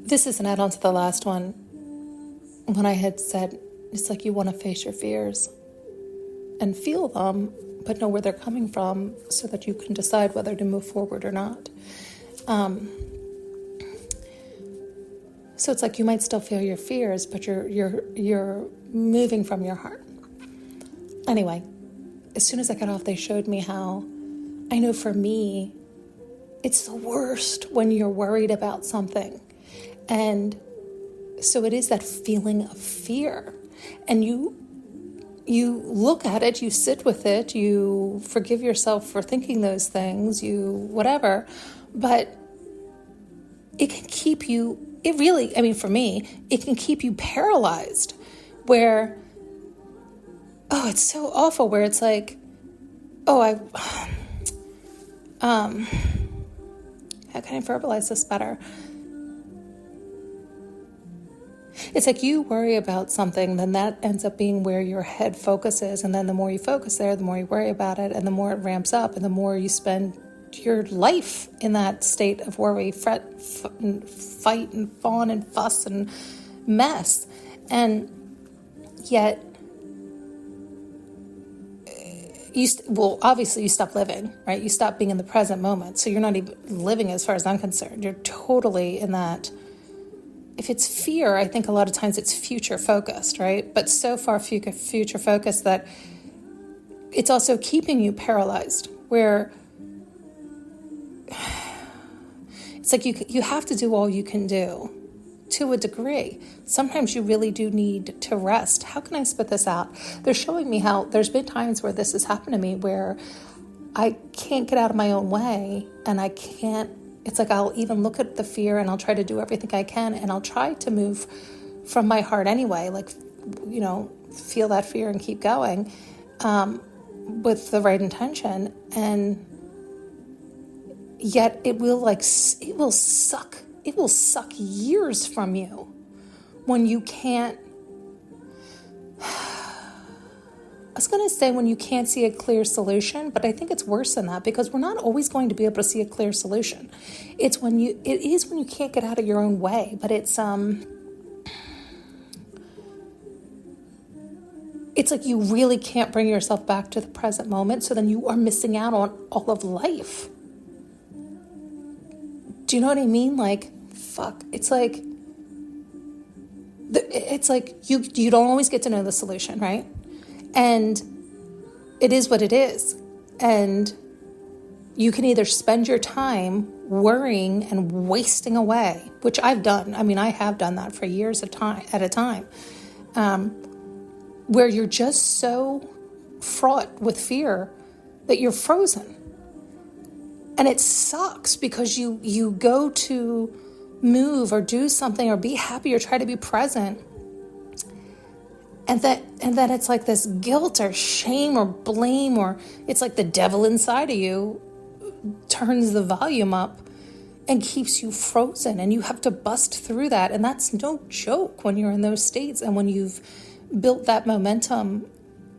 This is an add-on to the last one. When I had said, it's like you want to face your fears and feel them, but know where they're coming from so that you can decide whether to move forward or not. So it's like you might still feel your fears, but you're moving from your heart. Anyway, as soon as I got off, they showed me how, I know for me, it's the worst when you're worried about something. And so it is that feeling of fear. And you look at it, you sit with it, you forgive yourself for thinking those things, you whatever, but it can keep you, it really, I mean, for me, it can keep you paralyzed where, oh, it's so awful where it's like, oh, how can I verbalize this better? It's like you worry about something, then that ends up being where your head focuses. And then the more you focus there, the more you worry about it, and the more it ramps up, and the more you spend your life in that state of worry, fret, and fight and fawn and fuss and mess. And yet, obviously you stop living, right? You stop being in the present moment. So you're not even living as far as I'm concerned. You're totally in that. If it's fear, I think a lot of times it's future focused, right? But so far future focused that it's also keeping you paralyzed, where it's like you have to do all you can do to a degree. Sometimes you really do need to rest. How can I spit this out? They're showing me how there's been times where this has happened to me where I can't get out of my own way, and I can't. It's like I'll even look at the fear and I'll try to do everything I can, and I'll try to move from my heart anyway, like, feel that fear and keep going with the right intention. And yet it will suck years from you when you can't, I was going to say when you can't see a clear solution, but I think it's worse than that, because we're not always going to be able to see a clear solution. It is when you can't get out of your own way, but it's like you really can't bring yourself back to the present moment, so then you are missing out on all of life. Do you know what I mean? Like, fuck, it's like you don't always get to know the solution, right? And it is what it is. And you can either spend your time worrying and wasting away, which I've done. I mean, I have done that for years at a time, where you're just so fraught with fear that you're frozen. And it sucks because you go to move or do something or be happy or try to be present. And then it's like this guilt or shame or blame, or it's like the devil inside of you turns the volume up and keeps you frozen, and you have to bust through that. And that's no joke when you're in those states and when you've built that momentum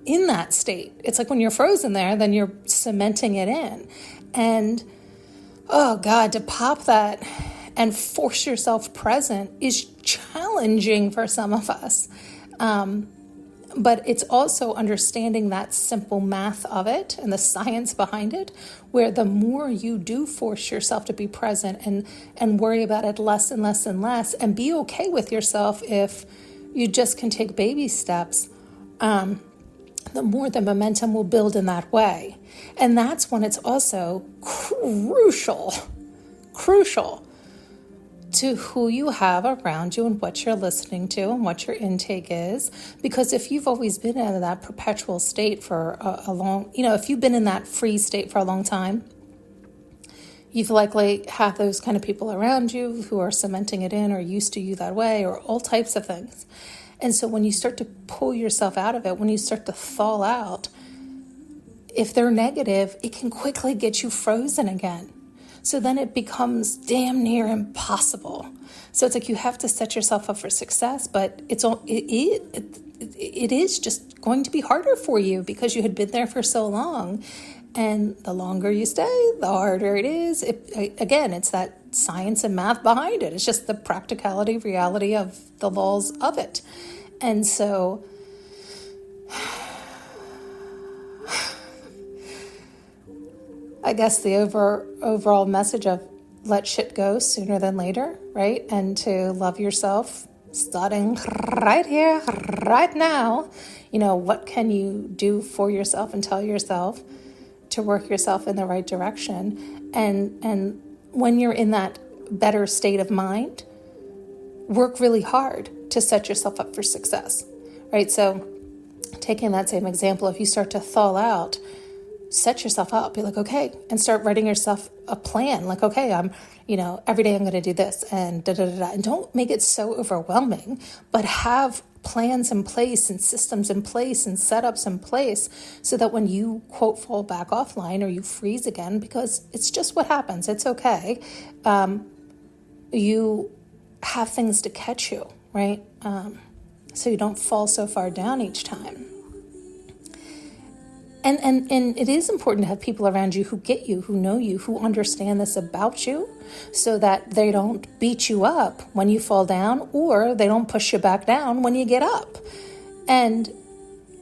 in that state. It's like when you're frozen there, then you're cementing it in. And oh God, to pop that and force yourself present is challenging for some of us. But it's also understanding that simple math of it and the science behind it, where the more you do force yourself to be present and worry about it less and less and less, and be okay with yourself if you just can take baby steps, the more the momentum will build in that way. And that's when it's also crucial to who you have around you and what you're listening to and what your intake is. Because if you've always been in that perpetual state for a long, if you've been in that freeze state for a long time, you've likely had those kind of people around you who are cementing it in or used to you that way, or all types of things. And so when you start to pull yourself out of it, when you start to thaw out, if they're negative, it can quickly get you frozen again. So then it becomes damn near impossible. So it's like you have to set yourself up for success, but it is just going to be harder for you because you had been there for so long. And the longer you stay, the harder it is. Again, it's that science and math behind it. It's just the practicality, reality of the laws of it. And so I guess the overall message of let shit go sooner than later, right? And to love yourself starting right here, right now. What can you do for yourself and tell yourself to work yourself in the right direction? And when you're in that better state of mind, work really hard to set yourself up for success, right? So taking that same example, if you start to thaw out, set yourself up, be like, okay, and start writing yourself a plan. Like, okay, every day I'm going to do this and da-da-da-da. And don't make it so overwhelming, but have plans in place and systems in place and setups in place so that when you, quote, fall back offline or you freeze again, because it's just what happens, it's okay, you have things to catch you, right? So you don't fall so far down each time. And it is important to have people around you who get you, who know you, who understand this about you, so that they don't beat you up when you fall down, or they don't push you back down when you get up. And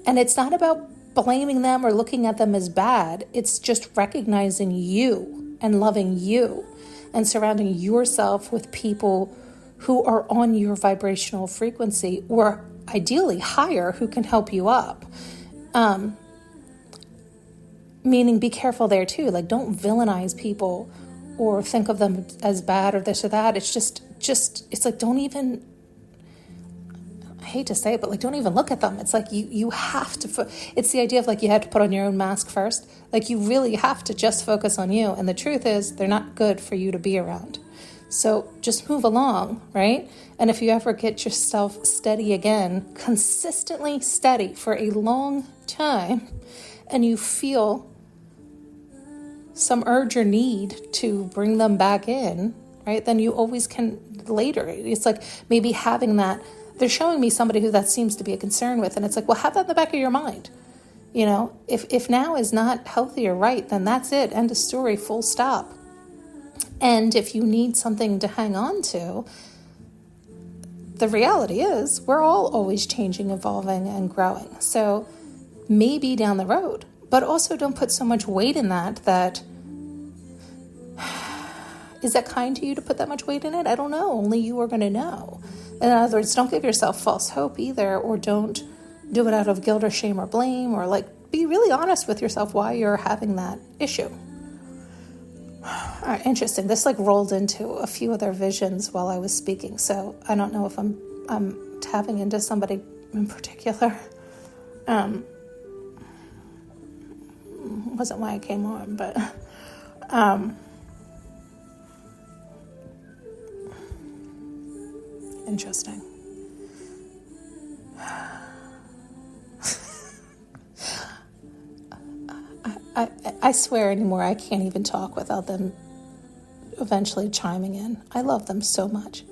it's not about blaming them or looking at them as bad. It's just recognizing you and loving you and surrounding yourself with people who are on your vibrational frequency, or ideally higher, who can help you up. Meaning be careful there too. Like, don't villainize people or think of them as bad or this or that. It's just it's like, don't even, I hate to say it, but like, don't even look at them. It's like you have to, it's the idea of like, you have to put on your own mask first. Like, you really have to just focus on you. And the truth is, they're not good for you to be around. So just move along, right? And if you ever get yourself steady again, consistently steady for a long time, and you feel some urge or need to bring them back in, right? Then you always can later. It's like maybe having that, they're showing me somebody who that seems to be a concern with, and it's like, well, have that in the back of your mind. If now is not healthy or right, then that's it. End of story, full stop. And if you need something to hang on to, the reality is we're all always changing, evolving, and growing. So maybe down the road, but also don't put so much weight in that is that kind to you to put that much weight in it? I don't know. Only you are going to know. In other words, don't give yourself false hope either, or don't do it out of guilt or shame or blame, or like, be really honest with yourself why you're having that issue. All right, interesting. This like rolled into a few other visions while I was speaking, so I don't know if I'm tapping into somebody in particular. Wasn't why I came on, but interesting. I swear anymore, I can't even talk without them eventually chiming in. I love them so much,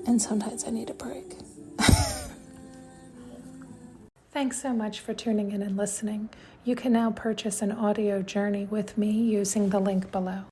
and sometimes I need a break. Thanks so much for tuning in and listening. You can now purchase an audio journey with me using the link below.